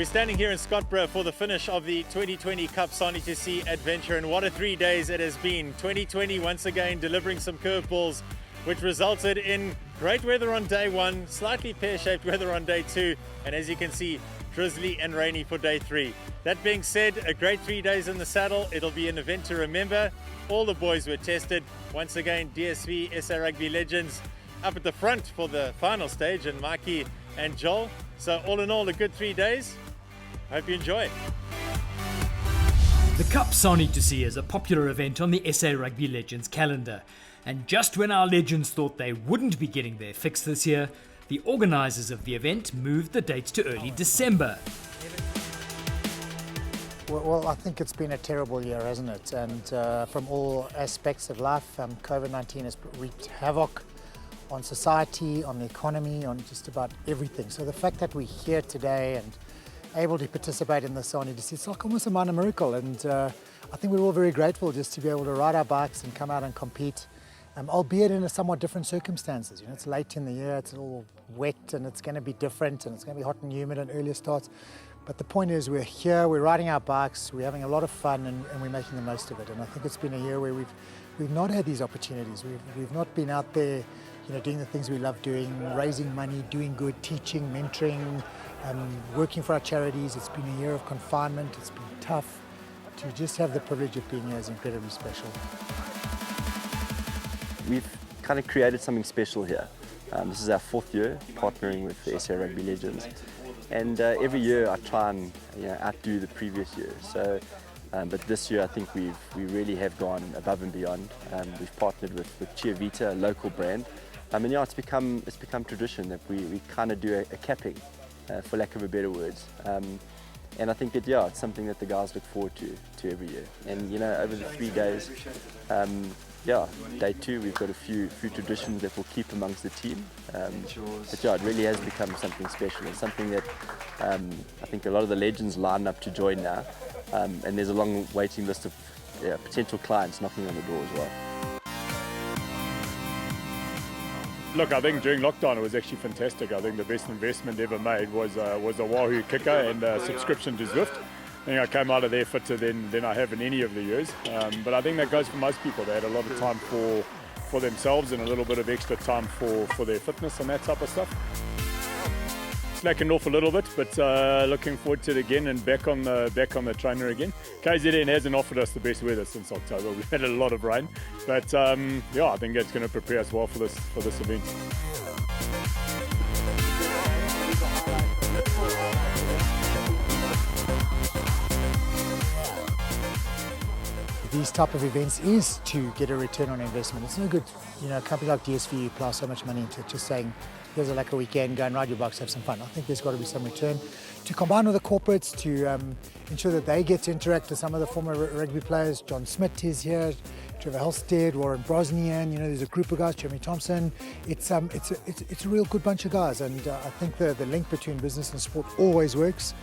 We're standing here in Scottsboro for the finish of the 2020 Kap Sani2c adventure, and what a 3 days it has been. 2020 once again delivering some curveballs, which resulted in great weather on day one, slightly pear-shaped weather on day two, and as you can see, drizzly and rainy for day three. That being said, a great 3 days in the saddle. It'll be an event to remember. All the boys were tested. Once again, DSV SA Rugby Legends up at the front for the final stage, and Mikey and Joel. So all in all, a good 3 days. Hope you enjoy it. The Kap Sani2c is a popular event on the SA Rugby Legends calendar. And just when our legends thought they wouldn't be getting their fix this year, the organisers of the event moved the dates to early December. Well, I think it's been a terrible year, hasn't it? And from all aspects of life, COVID-19 has wreaked havoc on society, on the economy, on just about everything. So the fact that we're here today and able to participate in the Sani2c, it's like almost a minor miracle. And I think we're all very grateful just to be able to ride our bikes and come out and compete, albeit in a somewhat different circumstances. You know, it's late in the year, it's all wet, and it's going to be different, and it's going to be hot and humid and earlier starts. But the point is, we're here, we're riding our bikes, we're having a lot of fun, and we're making the most of it. And I think it's been a year where we've not had these opportunities. We've not been out there, you know, doing the things we love doing, raising money, doing good, teaching, mentoring, working for our charities. It's been a year of confinement. It's been tough. To just have the privilege of being here is incredibly special. We've kind of created something special here. This is our 4th year partnering with the SA Rugby Legends, and every year I try and outdo the previous year. So, but this year I think we really have gone above and beyond. We've partnered with Chia Vita, a local brand, and yeah, it's become tradition that we kind of do a capping, for lack of a better words. And I think that it's something that the guys look forward to every year. And over the 3 days. Day two, we've got a few traditions that we'll keep amongst the team. But it really has become something special. It's something that I think a lot of the legends line up to join now. And there's a long waiting list of potential clients knocking on the door as well. Look, I think during lockdown it was actually fantastic. I think the best investment ever made was a Wahoo kicker and a subscription to Zwift. I think I came out of there fitter than I have in any of the years. But I think that goes for most people. They had a lot of time for themselves and a little bit of extra time for their fitness and that type of stuff. Slackened off a little bit, but looking forward to it again and back on the trainer again. KZN hasn't offered us the best weather since October. We've had a lot of rain, but I think it's going to prepare us well for this event. These type of events is to get a return on investment. It's no good, a company like DSV, you plow so much money into it, just saying, here's a weekend, go and ride your bikes, have some fun. I think there's got to be some return. To combine with the corporates, to ensure that they get to interact with some of the former rugby players. John Smith is here, Trevor Halstead, Warren Brosnian, there's a group of guys, Jeremy Thompson. It's a real good bunch of guys, and I think the link between business and sport always works.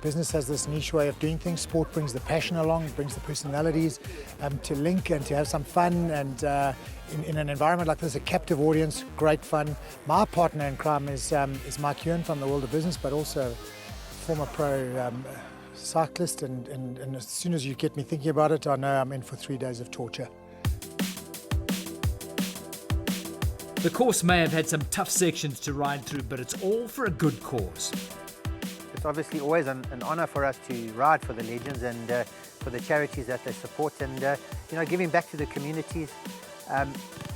Business has this niche way of doing things. Sport brings the passion along, brings the personalities to link and to have some fun. And in an environment like this, a captive audience, great fun. My partner in crime is Mike Ewan from the world of business, but also former pro cyclist. And as soon as you get me thinking about it, I know I'm in for 3 days of torture. The course may have had some tough sections to ride through, but it's all for a good cause. It's obviously always an honour for us to ride for the legends and for the charities that they support, and giving back to the communities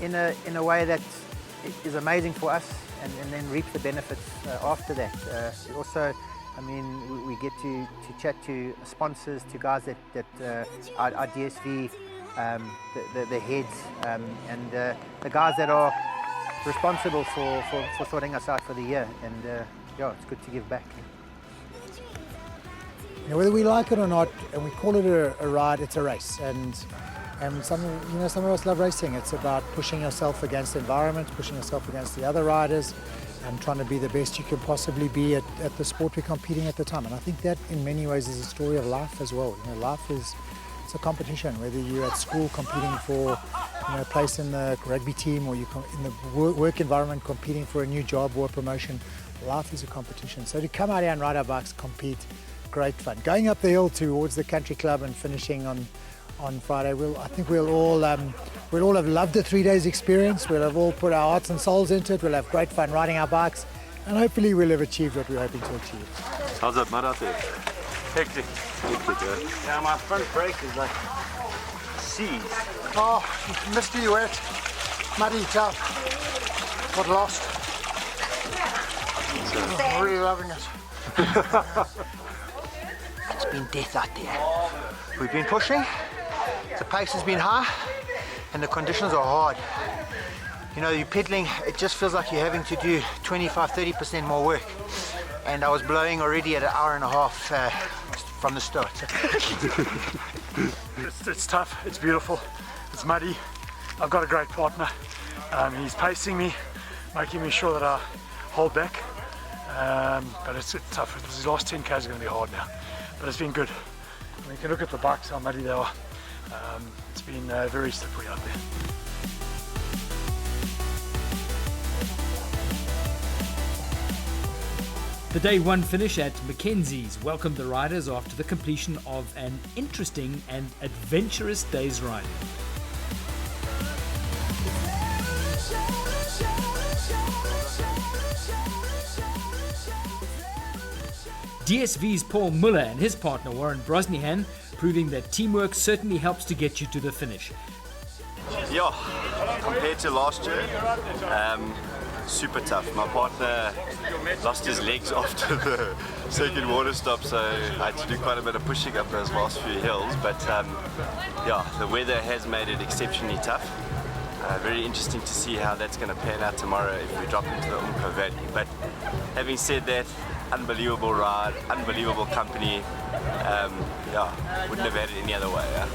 in a way that is amazing for us, and then reap the benefits after that. Also, we get to chat to sponsors, to guys that our DSV, the heads, and the guys that are responsible for sorting us out for the year. And it's good to give back. Whether we like it or not, and we call it a ride, it's a race. And some of us love racing. It's about pushing yourself against the environment, pushing yourself against the other riders, and trying to be the best you can possibly be at the sport we're competing at the time. And I think that in many ways is a story of life as well. Life it's a competition, whether you're at school competing for a place in the rugby team, or you're in the work environment competing for a new job or a promotion. Life is a competition. So to come out here and ride our bikes, compete, great fun. Going up the hill towards the country club and finishing on Friday, I think we'll all have loved the 3 days experience. We'll have all put our hearts and souls into it. We'll have great fun riding our bikes, and hopefully we'll have achieved what we're hoping to achieve. How's that mud out there? Hectic. Yeah, my front brake is like seas. Oh, misty, wet, muddy, tough. What lost? I'm really loving it. It's been death out there. We've been pushing, the pace has been high, and the conditions are hard. You know, you're pedaling, it just feels like you're having to do 25-30% more work. And I was blowing already at an hour and a half from the start. It's tough, it's beautiful, it's muddy. I've got a great partner. He's pacing me, making me sure that I hold back. But it's tough. These last 10Ks are going to be hard now. But it's been good. I mean, you can look at the bikes, how muddy they are. It's been very slippery out there. The day one finish at Mackenzie's welcomed the riders after the completion of an interesting and adventurous day's riding. DSV's Paul Muller and his partner Warren Brosnihan proving that teamwork certainly helps to get you to the finish. Yeah, compared to last year, super tough. My partner lost his legs after the second water stop, so I had to do quite a bit of pushing up those last few hills. But yeah, the weather has made it exceptionally tough. Very interesting to see how that's going to pan out tomorrow if we drop into the Umko Valley. But having said that, unbelievable ride, unbelievable company. Yeah, wouldn't have had it any other way. Yeah?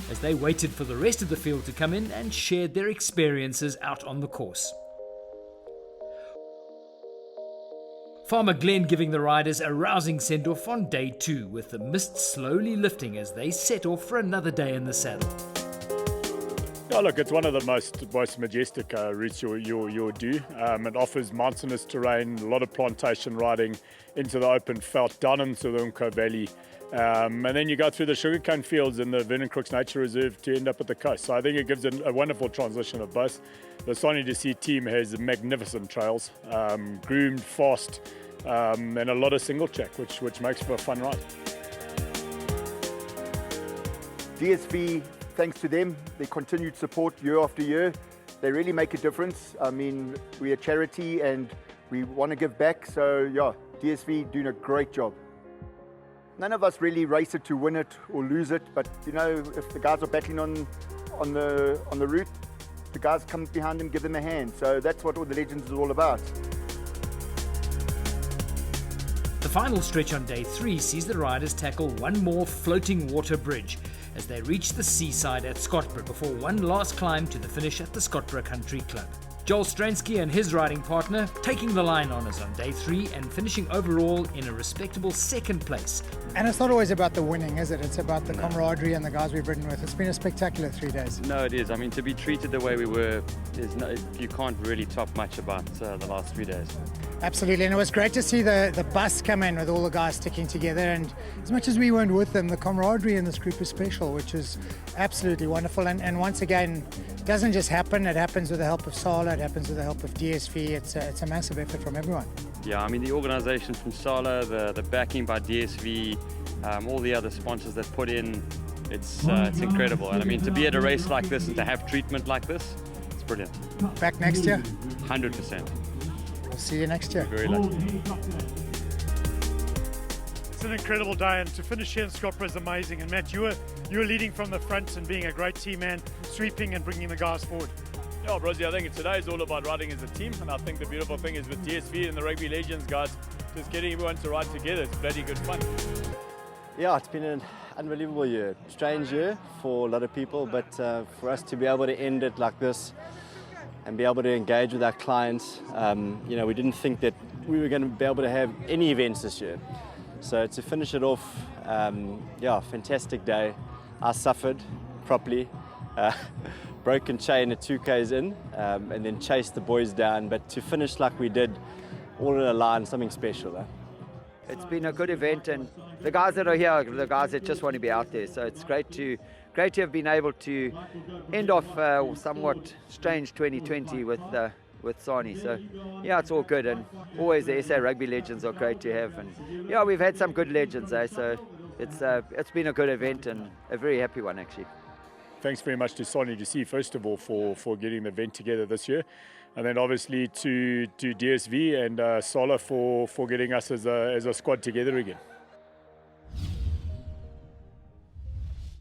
As they waited for the rest of the field to come in and shared their experiences out on the course. Farmer Glenn giving the riders a rousing send-off on day 2, with the mist slowly lifting as they set off for another day in the saddle. Yeah, look, it's one of the most majestic routes you'll do. It offers mountainous terrain, a lot of plantation riding into the open veld, down into the Umko Valley. And then you go through the sugarcane fields in the Vernon Crooks Nature Reserve to end up at the coast. So I think it gives a wonderful transition of both. The Sani2c team has magnificent trails, groomed, fast, and a lot of single track, which makes for a fun ride. DSV, thanks to them, their continued support year after year, they really make a difference. I mean, we're a charity and we want to give back, so yeah, DSV doing a great job. None of us really race it to win it or lose it, but you know, if the guys are battling on the route, the guys come behind them, give them a hand. So that's what all the Legends is all about. The final stretch on day 3 sees the riders tackle one more floating water bridge as they reach the seaside at Scottburgh before one last climb to the finish at the Scottburgh Country Club. Joel Stransky and his riding partner taking the line honours on day 3 and finishing overall in a respectable 2nd place. And it's not always about the winning, is it? It's about the camaraderie and the guys we've ridden with. It's been a spectacular 3 days. No, it is. I mean, to be treated the way we were, you can't really top much about the last 3 days. Absolutely, and it was great to see the bus come in with all the guys sticking together, and as much as we weren't with them, the camaraderie in this group is special, which is absolutely wonderful. And once again, it doesn't just happen, it happens with the help of Sala, it happens with the help of DSV, it's a massive effort from everyone. Yeah, I mean, the organisation from Sala, the backing by DSV, all the other sponsors that put in, it's incredible. And I mean, to be at a race like this and to have treatment like this, it's brilliant. Back next year? 100%. We'll see you next year. Very lucky. It's an incredible day, and to finish here in Scottburgh is amazing. And Matt, you were leading from the front and being a great team man, sweeping and bringing the guys forward. Yeah, Brosy, I think today is all about riding as a team, and I think the beautiful thing is with DSV and the Rugby Legends guys, just getting everyone to ride together. It's bloody good fun. Yeah, it's been an unbelievable year. Strange year for a lot of people, but for us to be able to end it like this and be able to engage with our clients, you know, we didn't think that we were going to be able to have any events this year. So to finish it off, yeah, fantastic day. I suffered properly, broken chain at 2Ks in, and then chased the boys down. But to finish like we did, all in a line, something special. it's been a good event, and the guys that are here are the guys that just want to be out there. So it's great to have been able to end off somewhat strange 2020 with Sani. So yeah, it's all good, and always the SA Rugby Legends are great to have, and yeah, we've had some good legends, so it's been a good event and a very happy one actually. Thanks very much to Sani2c, first of all, for getting the event together this year. And then obviously to DSV and Sola for getting us as a squad together again.